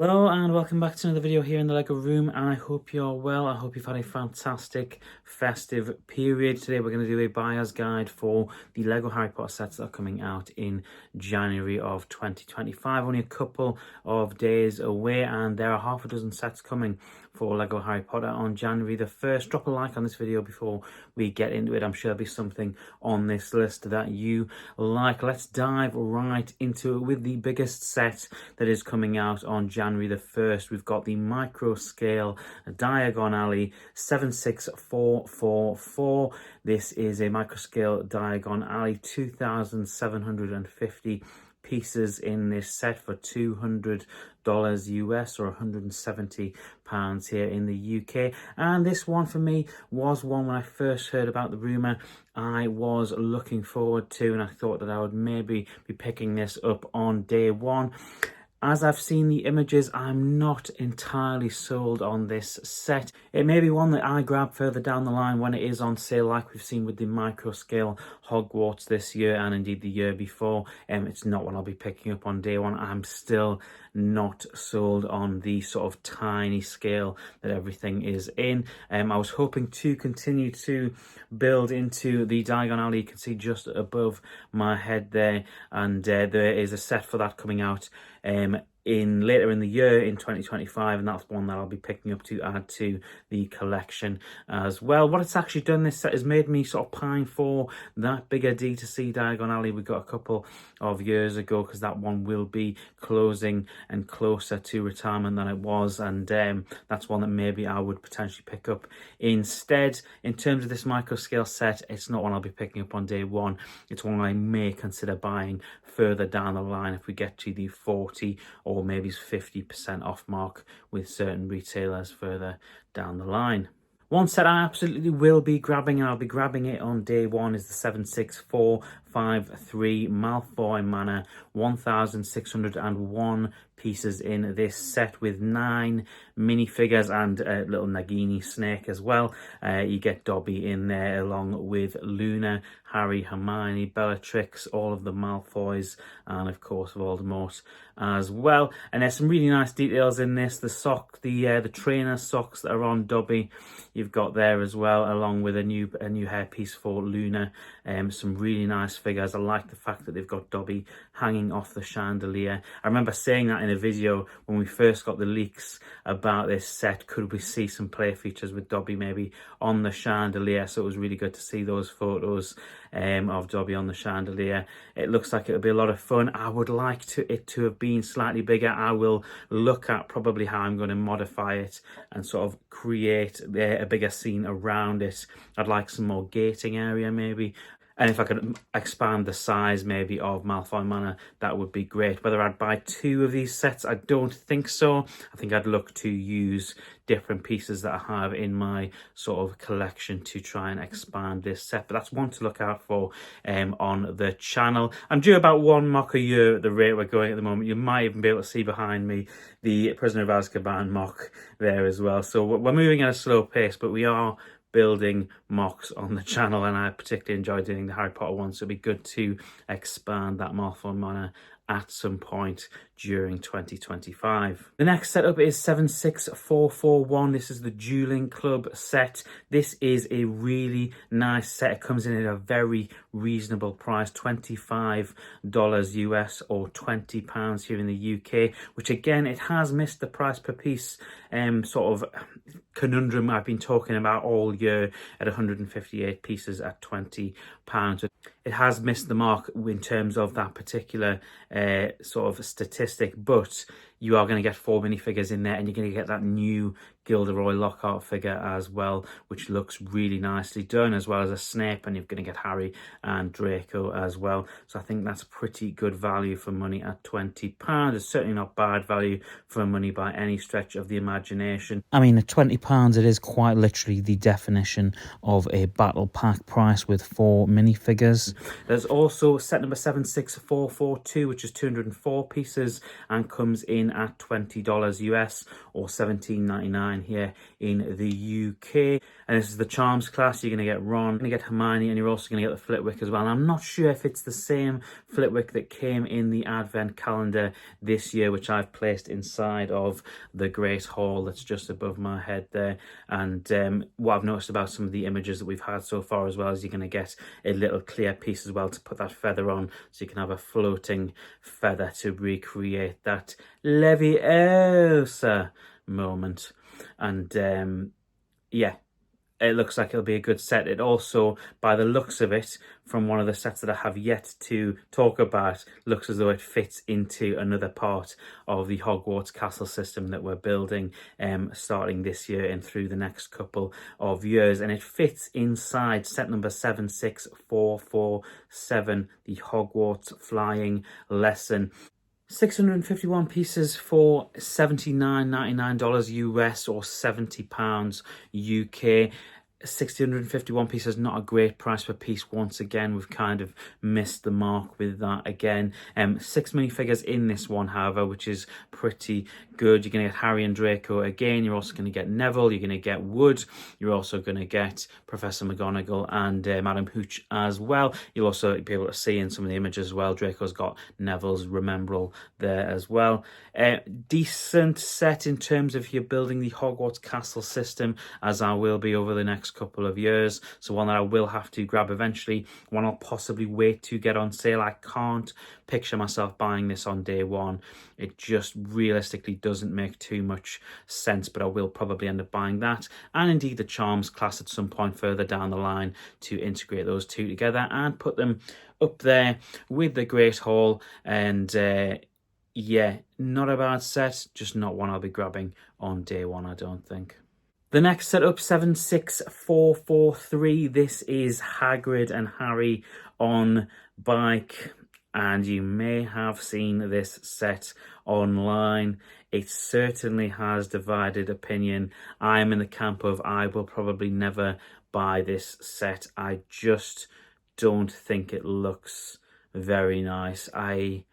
Hello and welcome back to another video here in the LEGO room. I hope you're well. I hope you've had a fantastic festive period. Today we're going to do a buyer's guide for the LEGO Harry Potter sets that are coming out in January of 2025. Only a couple of days away and there are half a dozen sets coming for LEGO Harry Potter on January the 1st. Drop a like on this video before we get into it. I'm sure there'll be something on this list that you like. Let's dive right into it with the biggest set that is coming out on January the 1st. We've got the micro scale Diagon Alley 76444. This is a micro scale Diagon Alley, 2,750 pieces in this set for $200 US or £170 here in the UK. And this one for me was one when I first heard about the rumour I was looking forward to, and I thought that I would maybe be picking this up on day one. As I've seen the images, I'm not entirely sold on this set. It may be one that I grab further down the line when it is on sale, like we've seen with the micro scale Hogwarts this year and indeed the year before. It's not one I'll be picking up on day one. I'm still not sold on the sort of tiny scale that everything is in. I was hoping to continue to build into the Diagon Alley. You can see just above my head there, and there is a set for that coming out in later in the year in 2025, and that's one that I'll be picking up to add to the collection as well. What it's actually done, this set has made me sort of pine for that bigger D2C Diagon Alley we got a couple of years ago, because that one will be closing and closer to retirement than it was, and that's one that maybe I would potentially pick up instead. In terms of this micro scale set, it's not one I'll be picking up on day one. It's one I may consider buying further down the line if we get to the 40 or maybe 50% off mark with certain retailers further down the line. One set I absolutely will be grabbing, and I'll be grabbing it on day one, is the 76453 Malfoy Manor, 1,601 pieces in this set with 9 minifigures and a little Nagini snake as well. You get Dobby in there along with Luna, Harry, Hermione, Bellatrix, all of the Malfoys, and of course Voldemort as well. And there's some really nice details in this. The sock, the trainer socks that are on Dobby, you've got there as well, along with a new hairpiece for Luna. Some really nice figures. I like the fact that they've got Dobby hanging off the chandelier. I remember saying that in a video when we first got the leaks about this set. Could we see some play features with Dobby maybe on the chandelier? So it was really good to see those photos of Dobby on the chandelier. It looks like it'll be a lot of fun. I would like it to have been slightly bigger. I will look at probably how I'm going to modify it and sort of create a bigger scene around it. I'd like some more gating area maybe. And if I could expand the size maybe of Malfoy Manor, that would be great. Whether I'd buy 2 of these sets, I don't think so. I think I'd look to use different pieces that I have in my sort of collection to try and expand this set. But that's one to look out for on the channel. I'm due about 1 mock a year at the rate we're going at the moment. You might even be able to see behind me the Prisoner of Azkaban mock there as well. So we're moving at a slow pace, but we are building mocks on the channel, and I particularly enjoy doing the Harry Potter ones, so it'd be good to expand that Malfoy Manor at some point during 2025. The next setup is 76441. This is the Dueling Club set. This is a really nice set. It comes in at a very reasonable price, $25 US or £20 here in the UK, which again, it has missed the price per piece sort of conundrum I've been talking about all year at 158 pieces at £20. It has missed the mark in terms of that particular sort of statistic, but you are going to get 4 minifigures in there, and you're going to get that new Gilderoy Lockhart figure as well, which looks really nicely done, as well as a Snape, and you're going to get Harry and Draco as well. So I think that's pretty good value for money at £20. It's certainly not bad value for money by any stretch of the imagination. I mean, at £20, it is quite literally the definition of a battle pack price with 4 minifigures. There's also set number 76442, which is 204 pieces and comes in in at $20 US or $17.99 here in the UK. And this is the Charms class. You're going to get Ron, you're going to get Hermione, and you're also going to get the Flitwick as well. And I'm not sure if it's the same Flitwick that came in the Advent calendar this year, which I've placed inside of the Great Hall that's just above my head there. And what I've noticed about some of the images that we've had so far as well is you're going to get a little clear piece as well to put that feather on, so you can have a floating feather to recreate that Leviosa moment. And yeah, it looks like it'll be a good set. It also, by the looks of it, from one of the sets that I have yet to talk about, looks as though it fits into another part of the Hogwarts castle system that we're building starting this year and through the next couple of years. And it fits inside set number 76447, the Hogwarts Flying Lesson. 651 pieces for $79.99 US or £70 UK. 651 pieces, not a great price per piece. Once again, we've kind of missed the mark with that again. 6 minifigures in this one, however, which is pretty good. You're going to get Harry and Draco again. You're also going to get Neville. You're going to get Wood. You're also going to get Professor McGonagall and Madam Hooch as well. You'll also be able to see in some of the images as well, Draco's got Neville's Remembrall there as well. Decent set in terms of you're building the Hogwarts castle system, as I will be over the next couple of years. So one that I will have to grab eventually, one I'll possibly wait to get on sale. I can't picture myself buying this on day one. It just realistically doesn't make too much sense, but I will probably end up buying that, and indeed the Charms class at some point further down the line, to integrate those two together and put them up there with the Great Hall. And yeah, not a bad set, just not one I'll be grabbing on day one, I don't think. The next setup, 76443, this is Hagrid and Harry on bike, and you may have seen this set online. It certainly has divided opinion. I am in the camp of I will probably never buy this set. I just don't think it looks very nice. I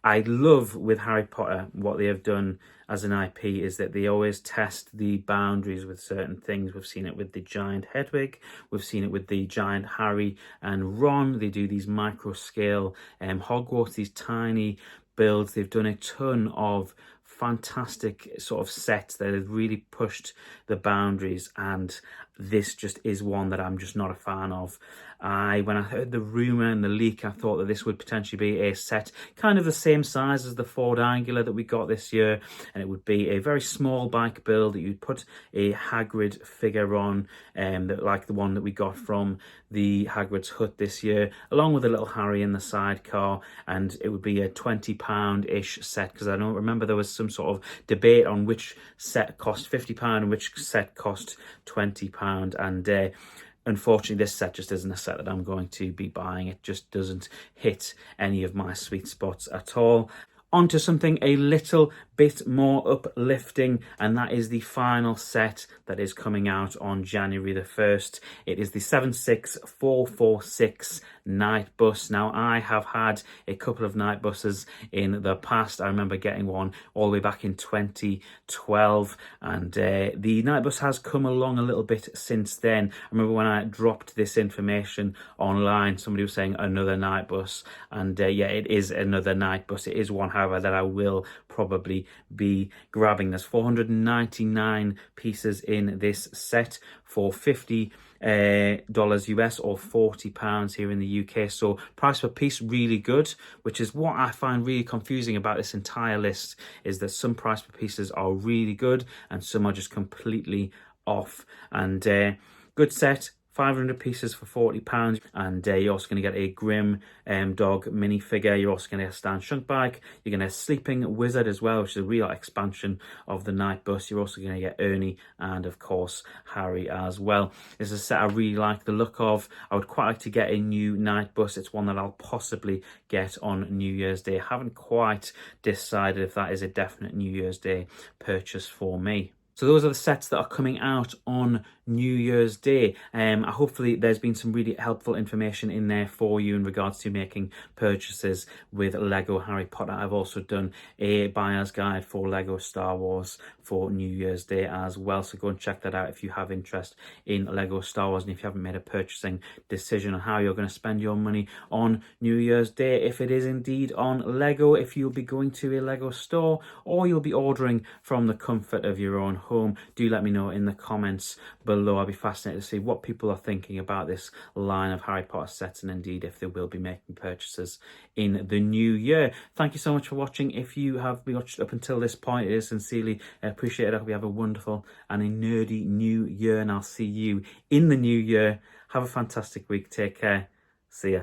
love with Harry Potter what they have done as an IP is that they always test the boundaries with certain things. We've seen it with the giant Hedwig. We've seen it with the giant Harry and Ron. They do these micro scale Hogwarts, these tiny builds. They've done a ton of fantastic sort of sets that have really pushed the boundaries, and this just is one that I'm just not a fan of. When I heard the rumour and the leak, I thought that this would potentially be a set kind of the same size as the Ford Angular that we got this year, and it would be a very small bike build that you'd put a Hagrid figure on, like the one that we got from the Hagrid's hut this year, along with a little Harry in the sidecar, and it would be a £20-ish set, because I don't remember there was some sort of debate on which set cost £50 and which set cost £20, and unfortunately, this set just isn't a set that I'm going to be buying. It just doesn't hit any of my sweet spots at all. On to something a little bit more uplifting, and that is the final set that is coming out on January the 1st. It is the 76446 night bus. Now, I have had a couple of night buses in the past. I remember getting one all the way back in 2012, and the night bus has come along a little bit since then. I remember when I dropped this information online, somebody was saying another night bus, and yeah, it is another night bus. It is one, however, that I will probably be grabbing. There's 499 pieces in this set for $50 US or £40 here in the UK. So price per piece really good, which is what I find really confusing about this entire list, is that some price per pieces are really good and some are just completely off. And good set, 500 pieces for £40, and you're also going to get a Grim Dog minifigure. You're also going to get a Stan Shunk bike. You're going to get a Sleeping Wizard as well, which is a real expansion of the night bus. You're also going to get Ernie and, of course, Harry as well. This is a set I really like the look of. I would quite like to get a new night bus. It's one that I'll possibly get on New Year's Day. I haven't quite decided if that is a definite New Year's Day purchase for me. So those are the sets that are coming out on New Year's Day. Hopefully there's been some really helpful information in there for you in regards to making purchases with Lego Harry Potter. I've also done a buyer's guide for Lego Star Wars for New Year's Day as well. So go and check that out if you have interest in Lego Star Wars and if you haven't made a purchasing decision on how you're going to spend your money on New Year's Day. If it is indeed on Lego, if you'll be going to a Lego store or you'll be ordering from the comfort of your own home, do let me know in the comments below. I'll be fascinated to see what people are thinking about this line of Harry Potter sets and indeed if they will be making purchases in the new year. Thank you so much for watching. If you have watched up until this point, it is sincerely appreciated. I hope you have a wonderful and a nerdy new year, and I'll see you in the new year. Have a fantastic week. Take care. See ya.